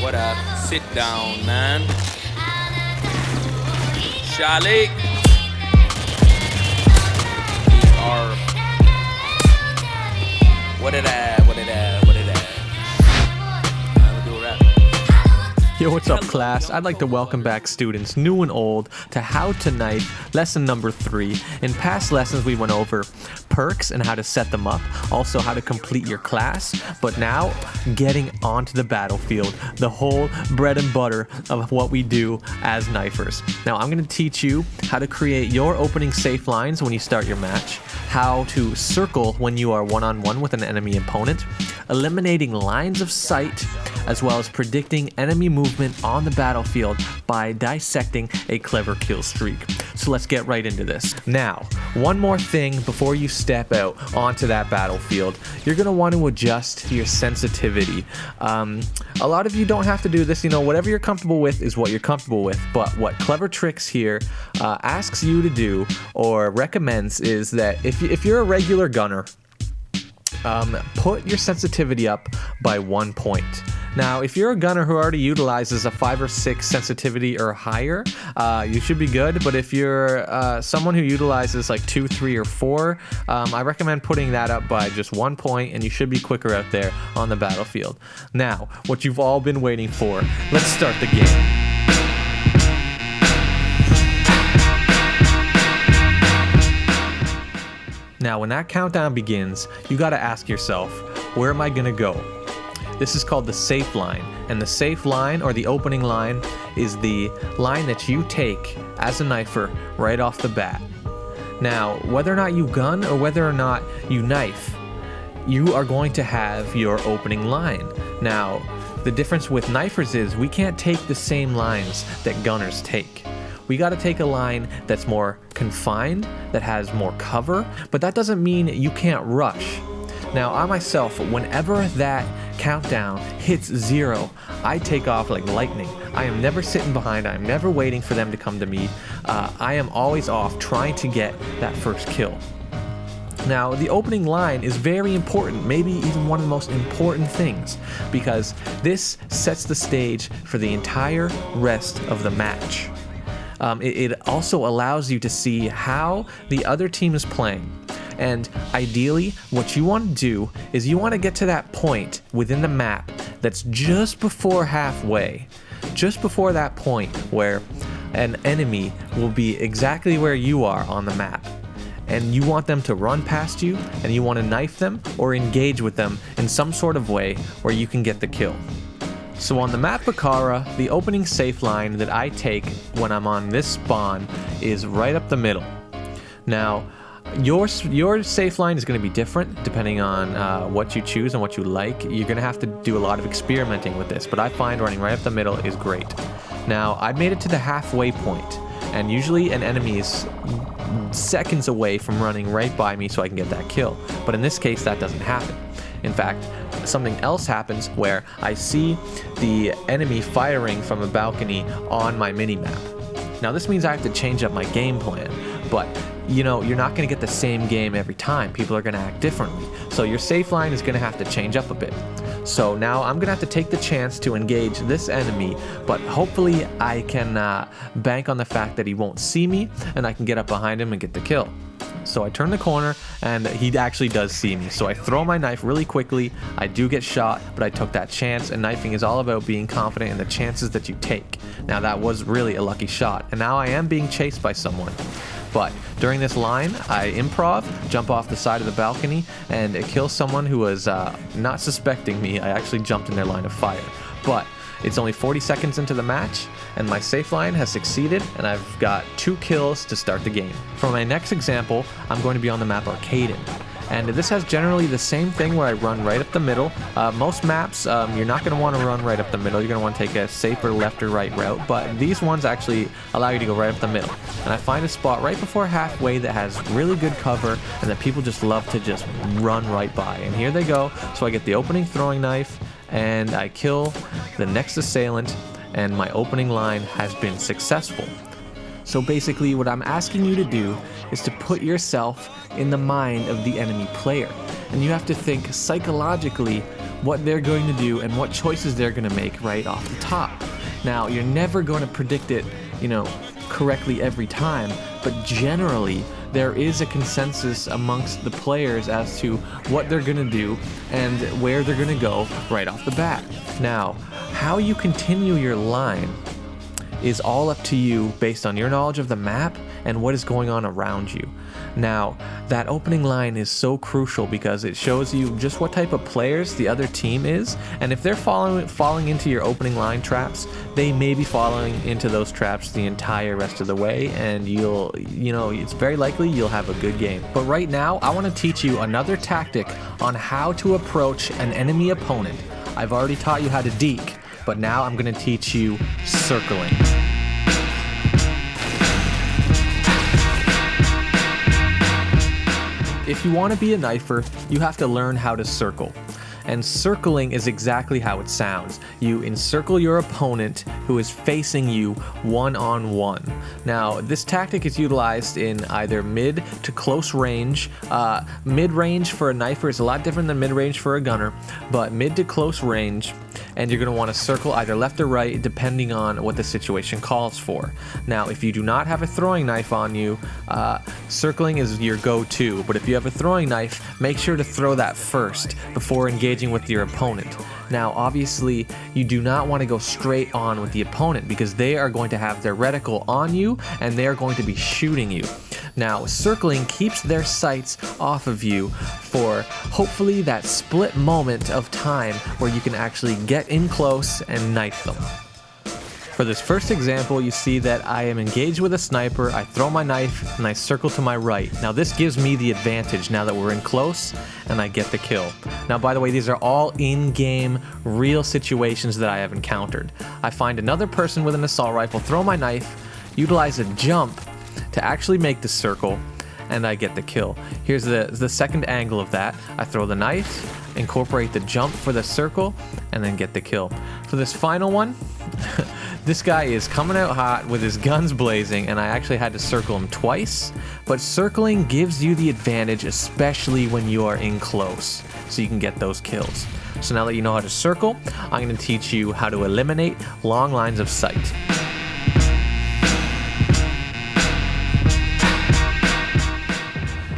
What up? Sit down, man. Charlie. What it at? I'ma do a rap. Yo, what's up, class? I'd like to welcome back students, new and old, to How to Knife, lesson number 3. In past lessons, we went over perks and how to set them up, also how to complete your class, but now getting onto the battlefield, the whole bread and butter of what we do as knifers. Now, I'm going to teach you how to create your opening safe lines when you start your match, how to circle when you are one-on-one with an enemy opponent, eliminating lines of sight, as well as predicting enemy movement on the battlefield by dissecting a clever kill streak. So let's get right into this. Now, one more thing before you step out onto that battlefield, you're going to want to adjust your sensitivity. A lot of you don't have to do this, whatever you're comfortable with is what you're comfortable with, but what Clever Tricks here asks you to do or recommends is that if you're a regular gunner, put your sensitivity up by 1 point. Now, if you're a gunner who already utilizes a 5 or 6 sensitivity or higher, you should be good. But if you're someone who utilizes like 2, 3, or 4, I recommend putting that up by just 1 point, and you should be quicker out there on the battlefield. Now, what you've all been waiting for, let's start the game. Now, when that countdown begins, you got to ask yourself, where am I going to go? This is called the safe line, and the safe line, or the opening line, is the line that you take as a knifer right off the bat. Now, whether or not you gun or whether or not you knife, you are going to have your opening line. Now, the difference with knifers is we can't take the same lines that gunners take. We got to take a line that's more confined, that has more cover, but that doesn't mean you can't rush. Now, I myself, whenever that countdown hits 0, I take off like lightning. I am never sitting behind. I am never waiting for them to come to me. I am always off trying to get that first kill. Now, the opening line is very important, maybe even one of the most important things, because this sets the stage for the entire rest of the match. It also allows you to see how the other team is playing. And ideally, what you want to do is you want to get to that point within the map that's just before halfway, just before that point where an enemy will be exactly where you are on the map. And you want them to run past you, and you want to knife them or engage with them in some sort of way where you can get the kill. So on the map Bakara, the opening safe line that I take when I'm on this spawn is right up the middle. Now, your safe line is going to be different depending on what you choose and what you like. You're going to have to do a lot of experimenting with this, but I find running right up the middle is great. Now, I made it to the halfway point, and usually an enemy is seconds away from running right by me so I can get that kill. But in this case, that doesn't happen. In fact, something else happens where I see the enemy firing from a balcony on my mini-map. Now, this means I have to change up my game plan, but you're not going to get the same game every time. People are going to act differently. So your safe line is going to have to change up a bit. So now I'm going to have to take the chance to engage this enemy, but hopefully I can bank on the fact that he won't see me, and I can get up behind him and get the kill. So I turn the corner, and he actually does see me. So I throw my knife really quickly. I do get shot, but I took that chance, and knifing is all about being confident in the chances that you take. Now, that was really a lucky shot, and now I am being chased by someone. But during this line, I improv, jump off the side of the balcony, and kill someone who was not suspecting me. I actually jumped in their line of fire. But it's only 40 seconds into the match, and my safe line has succeeded, and I've got 2 kills to start the game. For my next example, I'm going to be on the map Arcaden. And this has generally the same thing where I run right up the middle. Most maps, you're not going to want to run right up the middle. You're going to want to take a safer left or right route. But these ones actually allow you to go right up the middle. And I find a spot right before halfway that has really good cover and that people just love to just run right by. And here they go. So I get the opening throwing knife, and I kill the next assailant, and my opening line has been successful. So basically what I'm asking you to do is to put yourself in the mind of the enemy player. And you have to think psychologically what they're going to do and what choices they're going to make right off the top. Now, you're never going to predict it, correctly every time, but generally there is a consensus amongst the players as to what they're going to do and where they're going to go right off the bat. Now, how you continue your line is all up to you based on your knowledge of the map and what is going on around you. Now, that opening line is so crucial because it shows you just what type of players the other team is, and if they're falling into your opening line traps, they may be falling into those traps the entire rest of the way, and it's very likely you'll have a good game. But right now, I want to teach you another tactic on how to approach an enemy opponent. I've already taught you how to deke, but now I'm going to teach you circling. If you want to be a knifer, you have to learn how to circle. And circling is exactly how it sounds. You encircle your opponent who is facing you one-on-one. Now, this tactic is utilized in either mid to close range. Mid-range for a knifer is a lot different than mid-range for a gunner, but mid to close range, and you're going to want to circle either left or right depending on what the situation calls for. Now, if you do not have a throwing knife on you, circling is your go-to, but if you have a throwing knife, make sure to throw that first before engaging with your opponent. Now, obviously, you do not want to go straight on with the opponent because they are going to have their reticle on you and they are going to be shooting you. Now, circling keeps their sights off of you for hopefully that split moment of time where you can actually get in close and knife them. For this first example, you see that I am engaged with a sniper, I throw my knife, and I circle to my right. Now this gives me the advantage now that we're in close, and I get the kill. Now, by the way, these are all in-game, real situations that I have encountered. I find another person with an assault rifle, throw my knife, utilize a jump to actually make the circle, and I get the kill. Here's the second angle of that. I throw the knife, incorporate the jump for the circle, and then get the kill. For this final one, this guy is coming out hot with his guns blazing, and I actually had to circle him twice, but circling gives you the advantage, especially when you are in close, so you can get those kills. So now that you know how to circle, I'm going to teach you how to eliminate long lines of sight.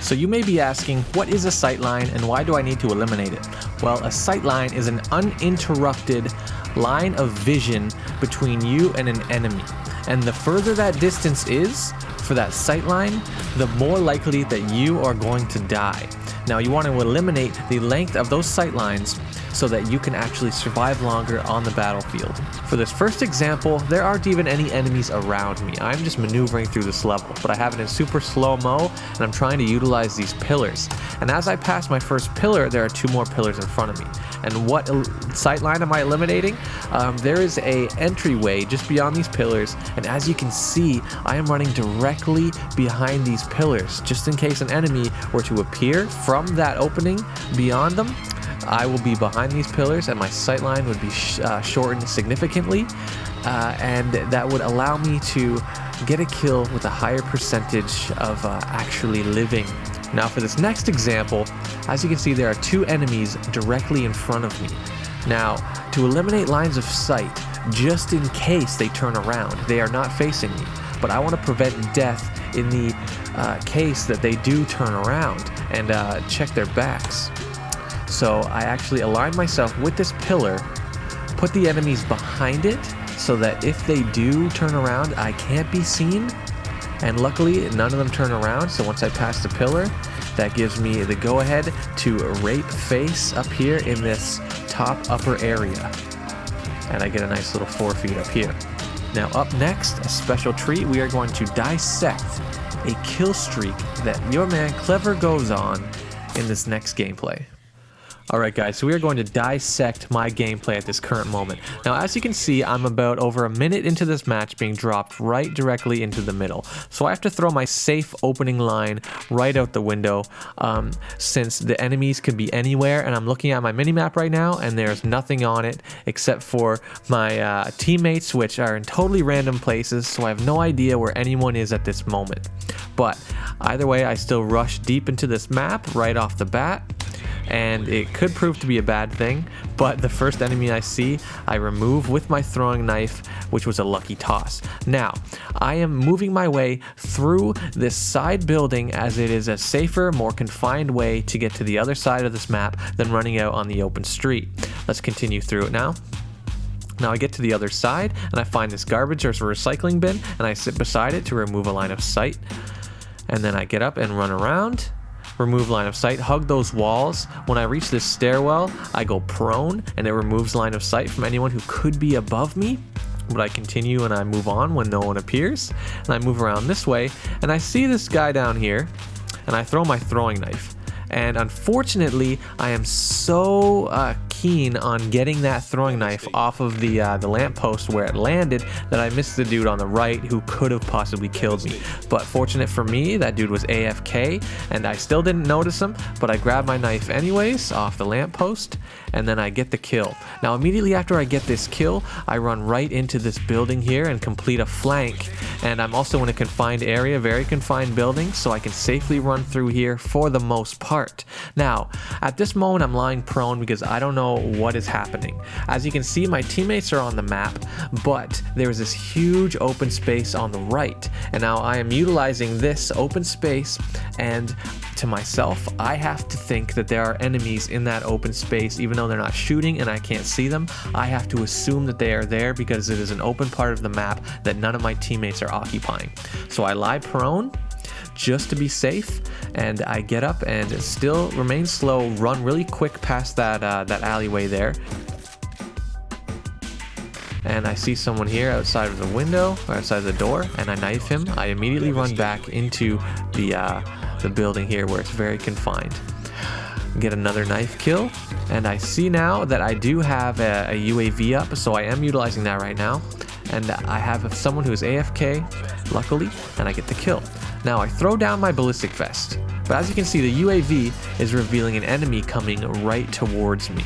So you may be asking, what is a sight line and why do I need to eliminate it? Well, a sight line is an uninterrupted line of vision between you and an enemy. And the further that distance is for that sight line, the more likely that you are going to die. Now, you want to eliminate the length of those sight lines so that you can actually survive longer on the battlefield. For this first example, there aren't even any enemies around me. I'm just maneuvering through this level, but I have it in super slow-mo, and I'm trying to utilize these pillars. And as I pass my first pillar, there are two more pillars in front of me. And what sight line am I eliminating? There is a entryway just beyond these pillars, and as you can see, I am running directly behind these pillars, just in case an enemy were to appear from that opening beyond them. I will be behind these pillars and my sight line would be shortened significantly, and that would allow me to get a kill with a higher percentage of actually living. Now for this next example, as you can see, there are two enemies directly in front of me. Now, to eliminate lines of sight, just in case they turn around, they are not facing me, but I want to prevent death in the case that they do turn around and check their backs. So I actually align myself with this pillar, put the enemies behind it so that if they do turn around, I can't be seen. And luckily, none of them turn around. So once I pass the pillar, that gives me the go-ahead to rape face up here in this top upper area. And I get a nice little 4 feet up here. Now up next, a special treat, we are going to dissect a kill streak that your man Clever goes on in this next gameplay. Alright guys, so we are going to dissect my gameplay at this current moment. Now as you can see, I'm about over a minute into this match being dropped right directly into the middle. So I have to throw my safe opening line right out the window since the enemies could be anywhere, and I'm looking at my minimap right now and there's nothing on it except for my teammates, which are in totally random places, so I have no idea where anyone is at this moment. But either way, I still rush deep into this map right off the bat. And it could prove to be a bad thing, but the first enemy I see, I remove with my throwing knife, which was a lucky toss. Now, I am moving my way through this side building as it is a safer, more confined way to get to the other side of this map than running out on the open street. Let's continue through it now. Now I get to the other side and I find this garbage or recycling bin and I sit beside it to remove a line of sight. And then I get up and run around. Remove line of sight, hug those walls. When I reach this stairwell, I go prone and it removes line of sight from anyone who could be above me. But I continue and I move on when no one appears. And I move around this way and I see this guy down here and I throw my throwing knife. And unfortunately, I am so keen on getting that throwing knife off of the lamppost where it landed that I missed the dude on the right who could have possibly killed me. But fortunate for me, that dude was AFK and I still didn't notice him, but I grabbed my knife anyways off the lamppost and then I get the kill. Now immediately after I get this kill, I run right into this building here and complete a flank. And I'm also in a confined area, very confined building, so I can safely run through here for the most part. Now, at this moment I'm lying prone because I don't know what is happening. As you can see, my teammates are on the map, but there is this huge open space on the right. And now I am utilizing this open space, and to myself, I have to think that there are enemies in that open space, even though they're not shooting and I can't see them. I have to assume that they are there because it is an open part of the map that none of my teammates are occupying. So I lie prone just to be safe, and I get up and still remain slow, run really quick past that alleyway there. And I see someone here outside of the window, or outside of the door, and I knife him. I immediately run back into the building here where it's very confined. Get another knife kill, and I see now that I do have a UAV up, so I am utilizing that right now. And I have someone who is AFK, luckily, and I get the kill. Now I throw down my ballistic vest, but as you can see, the UAV is revealing an enemy coming right towards me.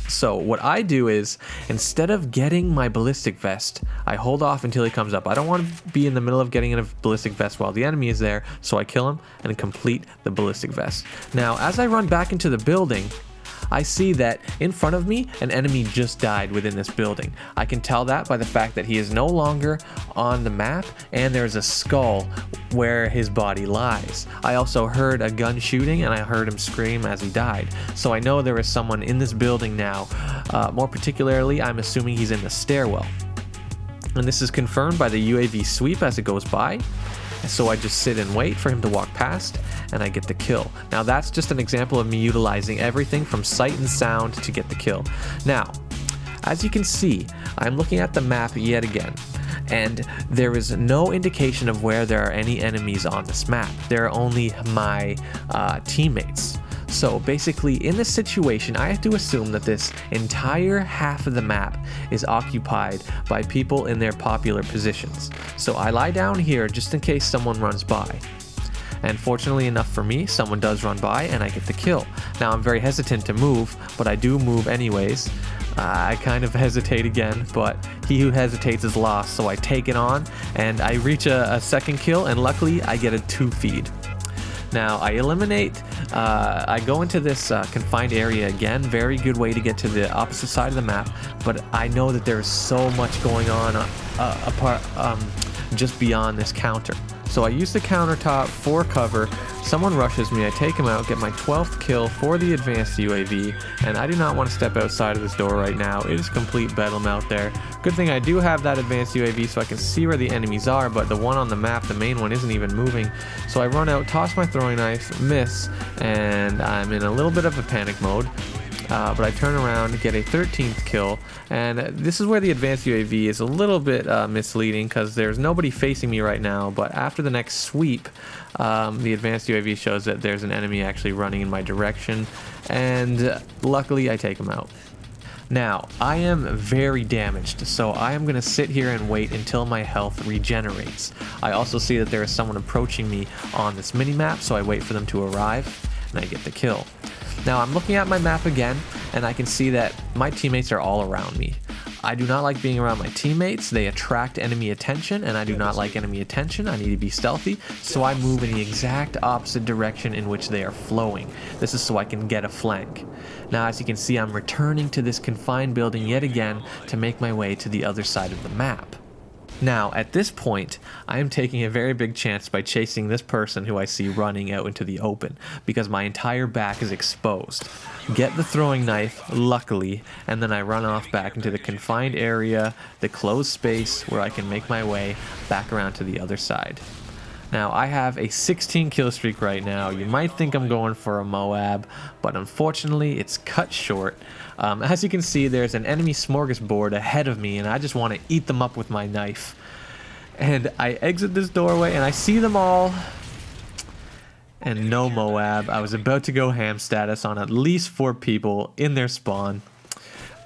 So what I do is, instead of getting my ballistic vest, I hold off until he comes up. I don't want to be in the middle of getting in a ballistic vest while the enemy is there, so I kill him and complete the ballistic vest. Now, as I run back into the building, I see that in front of me, an enemy just died within this building. I can tell that by the fact that he is no longer on the map and there's a skull where his body lies. I also heard a gun shooting and I heard him scream as he died. So I know there is someone in this building now. More particularly, I'm assuming he's in the stairwell. And this is confirmed by the UAV sweep as it goes by. So I just sit and wait for him to walk past, and I get the kill. Now that's just an example of me utilizing everything from sight and sound to get the kill. Now, as you can see, I'm looking at the map yet again, and there is no indication of where there are any enemies on this map. There are only my teammates. So basically, in this situation, I have to assume that this entire half of the map is occupied by people in their popular positions. So I lie down here just in case someone runs by. And fortunately enough for me, someone does run by and I get the kill. Now I'm very hesitant to move, but I do move anyways. I kind of hesitate again, but he who hesitates is lost, so I take it on and I reach a second kill, and luckily I get a 2 feed. Now I eliminate, I go into this confined area again, very good way to get to the opposite side of the map, but I know that there is so much going on just beyond this counter. So I use the countertop for cover, someone rushes me, I take him out, get my 12th kill for the advanced UAV, and I do not want to step outside of this door right now. It is complete bedlam out there. Good thing I do have that advanced UAV so I can see where the enemies are, but the one on the map, the main one, isn't even moving. So I run out, toss my throwing knife, miss, and I'm in a little bit of a panic mode. but I turn around, get a 13th kill, and this is where the advanced UAV is a little bit misleading because there's nobody facing me right now, but after the next sweep, the advanced UAV shows that there's an enemy actually running in my direction, and luckily I take him out. Now, I am very damaged, so I am going to sit here and wait until my health regenerates. I also see that there is someone approaching me on this mini-map, so I wait for them to arrive, and I get the kill. Now, I'm looking at my map again, and I can see that my teammates are all around me. I do not like being around my teammates. They attract enemy attention, and I do not like enemy attention. I need to be stealthy, so I move in the exact opposite direction in which they are flowing. This is so I can get a flank. Now, as you can see, I'm returning to this confined building yet again to make my way to the other side of the map. Now, at this point, I am taking a very big chance by chasing this person who I see running out into the open, because my entire back is exposed. Get the throwing knife, luckily, and then I run off back into the confined area, the closed space, where I can make my way back around to the other side. Now, I have a 16 kill streak right now. You might think I'm going for a Moab, but unfortunately, it's cut short. As you can see, there's an enemy smorgasbord ahead of me, and I just want to eat them up with my knife. And I exit this doorway, and I see them all. And no Moab. I was about to go ham status on at least 4 people in their spawn.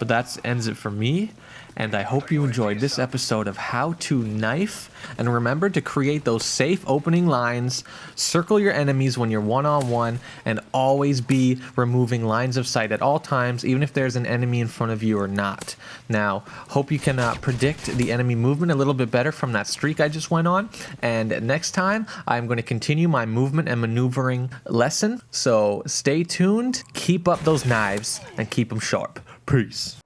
But that ends it for me. And I hope you enjoyed this episode of How to Knife. And remember to create those safe opening lines, circle your enemies when you're one-on-one, and always be removing lines of sight at all times, even if there's an enemy in front of you or not. Now, hope you can predict the enemy movement a little bit better from that streak I just went on. And next time, I'm going to continue my movement and maneuvering lesson. So stay tuned, keep up those knives, and keep them sharp. Peace.